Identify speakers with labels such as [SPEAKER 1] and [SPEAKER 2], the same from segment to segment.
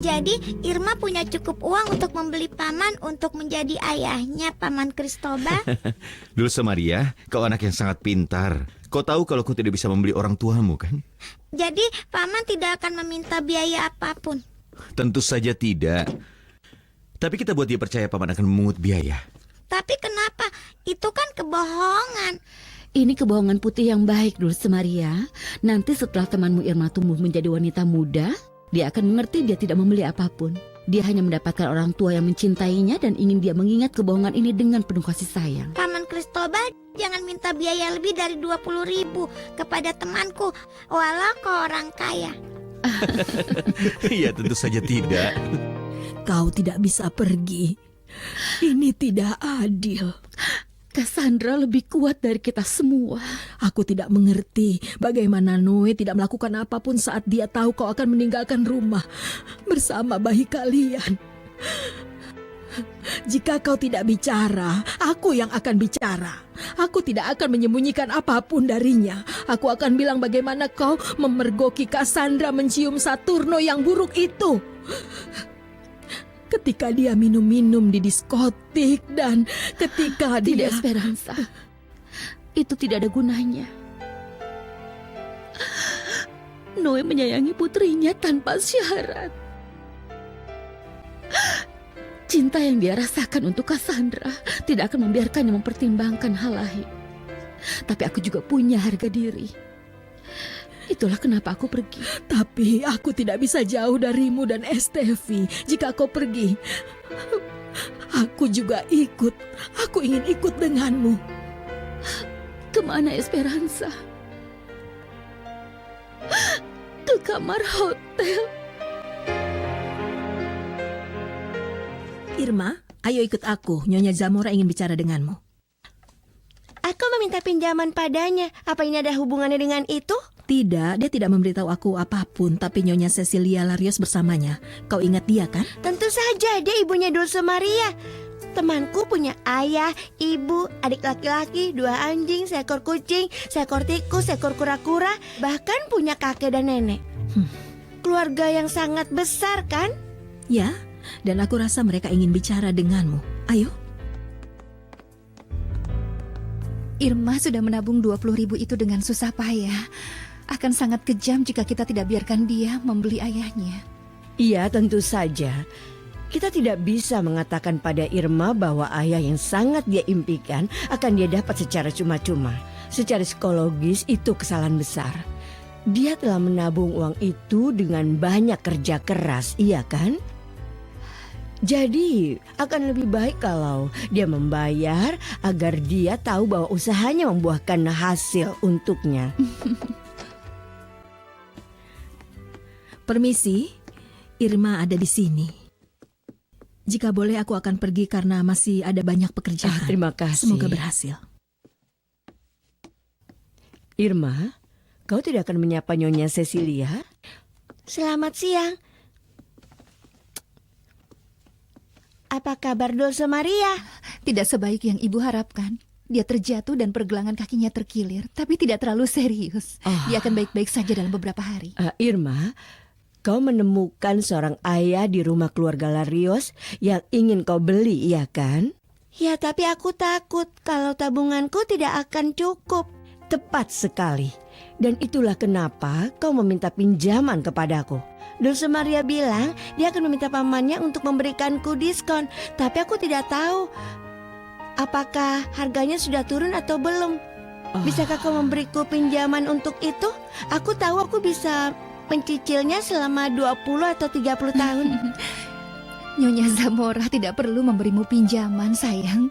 [SPEAKER 1] Jadi Irma punya cukup uang untuk membeli paman untuk menjadi ayahnya, Paman Cristobal.
[SPEAKER 2] Dulce Maria, kau anak yang sangat pintar. Kau tahu kalau kau tidak bisa membeli orang tuamu, kan?
[SPEAKER 1] Jadi paman tidak akan meminta biaya apapun.
[SPEAKER 2] Tentu saja tidak. Tapi kita buat dia percaya paman akan memungut biaya.
[SPEAKER 1] Tapi kenapa? Itu kan kebohongan.
[SPEAKER 3] Ini kebohongan putih yang baik, Dulce Maria. Nanti setelah temanmu Irma tumbuh menjadi wanita muda, dia akan mengerti dia tidak membeli apapun. Dia hanya mendapatkan orang tua yang mencintainya dan ingin dia mengingat kebohongan ini dengan penuh kasih sayang.
[SPEAKER 1] Paman Cristobal jangan minta biaya lebih dari 20.000 kepada temanku, walau kau orang kaya.
[SPEAKER 2] Iya, tentu saja tidak.
[SPEAKER 4] Kau tidak bisa pergi. Ini tidak adil.
[SPEAKER 3] Cassandra lebih kuat dari kita semua.
[SPEAKER 4] Aku tidak mengerti bagaimana Noe tidak melakukan apapun saat dia tahu kau akan meninggalkan rumah bersama bayi kalian. Jika kau tidak bicara, aku yang akan bicara. Aku tidak akan menyembunyikan apapun darinya. Aku akan bilang bagaimana kau memergoki Cassandra mencium Saturno yang buruk itu. Ketika dia minum-minum di diskotik dan ketika
[SPEAKER 3] Tidak,
[SPEAKER 4] dia...
[SPEAKER 3] Esperanza. Itu tidak ada gunanya. Noe menyayangi putrinya tanpa syarat. Cinta yang dia rasakan untuk Cassandra tidak akan membiarkannya mempertimbangkan hal lain. Tapi aku juga punya harga diri. Itulah kenapa aku pergi.
[SPEAKER 4] Tapi aku tidak bisa jauh darimu dan Estevi. Jika kau pergi, aku juga ikut. Aku ingin ikut denganmu.
[SPEAKER 3] Kemana, Esperanza? Ke kamar hotel.
[SPEAKER 4] Irma, ayo ikut aku. Nyonya Zamora ingin bicara denganmu.
[SPEAKER 5] Aku meminta pinjaman padanya. Apa ini ada hubungannya dengan itu?
[SPEAKER 4] Tidak, dia tidak memberitahu aku apapun. Tapi Nyonya Cecilia Larios bersamanya. Kau ingat dia kan?
[SPEAKER 5] Tentu saja, dia ibunya Dulce Maria. Temanku punya ayah, ibu, adik laki-laki, 2 anjing, seekor kucing, seekor tikus, seekor kura-kura, bahkan punya kakek dan nenek. Keluarga yang sangat besar kan?
[SPEAKER 4] Ya, dan aku rasa mereka ingin bicara denganmu. Ayo.
[SPEAKER 6] Irma sudah menabung 20.000 itu dengan susah payah. Akan sangat kejam jika kita tidak biarkan dia membeli ayahnya.
[SPEAKER 5] Iya, tentu saja. Kita tidak bisa mengatakan pada Irma bahwa ayah yang sangat dia impikan akan dia dapat secara cuma-cuma. Secara psikologis itu kesalahan besar. Dia telah menabung uang itu dengan banyak kerja keras, iya kan? Jadi akan lebih baik kalau dia membayar agar dia tahu bahwa usahanya membuahkan hasil untuknya.
[SPEAKER 4] Permisi, Irma ada di sini. Jika boleh aku akan pergi karena masih ada banyak pekerjaan.
[SPEAKER 5] Terima kasih.
[SPEAKER 4] Semoga berhasil.
[SPEAKER 5] Irma, kau tidak akan menyapa Nyonya Cecilia? Selamat siang. Apa kabar Dulce Maria?
[SPEAKER 6] Tidak sebaik yang ibu harapkan. Dia terjatuh dan pergelangan kakinya terkilir, tapi tidak terlalu serius. Dia akan baik-baik saja dalam beberapa hari.
[SPEAKER 5] Irma, kau menemukan seorang ayah di rumah keluarga Larios yang ingin kau beli, iya kan? Ya, tapi aku takut kalau tabunganku tidak akan cukup. Tepat sekali. Dan itulah kenapa kau meminta pinjaman kepadaku. Dulce Maria bilang dia akan meminta pamannya untuk memberikanku diskon. Tapi aku tidak tahu apakah harganya sudah turun atau belum. Bisakah kau memberiku pinjaman untuk itu? Aku tahu aku bisa mencicilnya selama 20 atau 30 tahun.
[SPEAKER 6] Nyonya Zamora tidak perlu memberimu pinjaman, sayang.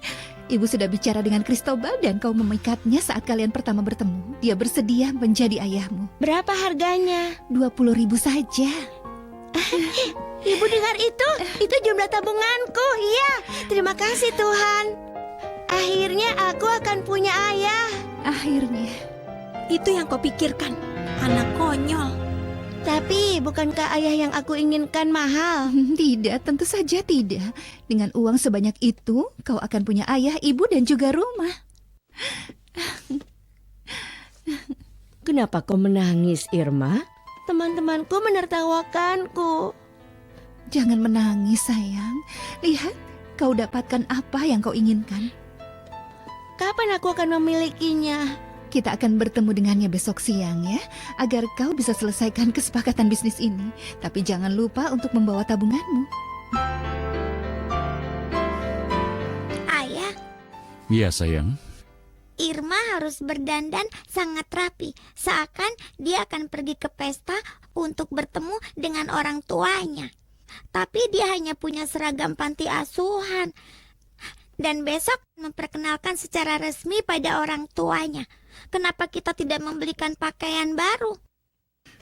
[SPEAKER 6] Ibu sudah bicara dengan Cristobal dan kau memikatnya saat kalian pertama bertemu. Dia bersedia menjadi ayahmu.
[SPEAKER 5] Berapa harganya?
[SPEAKER 6] 20.000 saja.
[SPEAKER 5] Ibu dengar itu? Itu jumlah tabunganku. Iya, terima kasih Tuhan. Akhirnya aku akan punya ayah.
[SPEAKER 6] Akhirnya.
[SPEAKER 4] Itu yang kau pikirkan, anak konyol.
[SPEAKER 5] Tapi bukankah ayah yang aku inginkan mahal?
[SPEAKER 6] Tidak, tentu saja tidak. Dengan uang sebanyak itu, kau akan punya ayah, ibu, dan juga rumah.
[SPEAKER 5] Kenapa kau menangis, Irma? Teman-temanku menertawakanku.
[SPEAKER 6] Jangan menangis, sayang. Lihat, kau dapatkan apa yang kau inginkan.
[SPEAKER 5] Kapan aku akan memilikinya?
[SPEAKER 6] Kita akan bertemu dengannya besok siang ya, agar kau bisa selesaikan kesepakatan bisnis ini. Tapi jangan lupa untuk membawa tabunganmu.
[SPEAKER 1] Ayah,
[SPEAKER 7] Iya sayang.
[SPEAKER 1] Irma harus berdandan sangat rapi, seakan dia akan pergi ke pesta untuk bertemu dengan orang tuanya. Tapi dia hanya punya seragam panti asuhan. Dan besok memperkenalkan secara resmi pada orang tuanya. Kenapa kita tidak membelikan pakaian baru?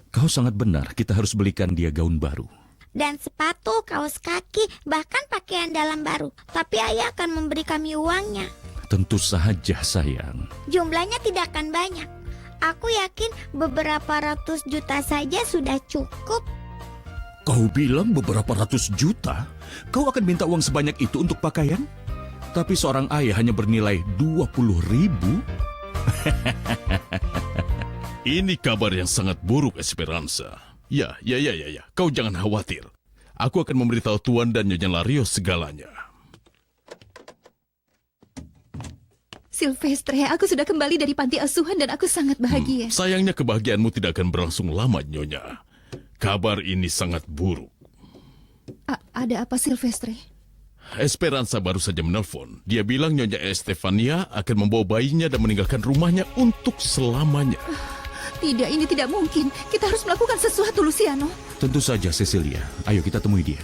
[SPEAKER 7] Kau sangat benar, kita harus belikan dia gaun baru.
[SPEAKER 1] Dan sepatu, kaos kaki, bahkan pakaian dalam baru. Tapi ayah akan memberi kami uangnya.
[SPEAKER 7] Tentu saja sayang.
[SPEAKER 1] Jumlahnya tidak akan banyak. Aku yakin beberapa ratus juta saja sudah cukup.
[SPEAKER 7] Kau bilang beberapa ratus juta? Kau akan minta uang sebanyak itu untuk pakaian? Tapi seorang ayah hanya bernilai 20.000.
[SPEAKER 8] Ini kabar yang sangat buruk, Esperanza. Ya. Kau jangan khawatir. Aku akan memberitahu Tuan dan Nyonya Larios segalanya.
[SPEAKER 6] Silvestre, aku sudah kembali dari panti asuhan dan aku sangat bahagia.
[SPEAKER 8] Sayangnya kebahagiaanmu tidak akan berlangsung lama, Nyonya. Kabar ini sangat buruk.
[SPEAKER 6] Ada apa, Silvestre?
[SPEAKER 8] Esperanza baru saja menelpon. Dia bilang Nyonya Estefania akan membawa bayinya dan meninggalkan rumahnya untuk selamanya.
[SPEAKER 6] Tidak, ini tidak mungkin. Kita harus melakukan sesuatu, Luciano.
[SPEAKER 7] Tentu saja Cecilia. Ayo kita temui dia.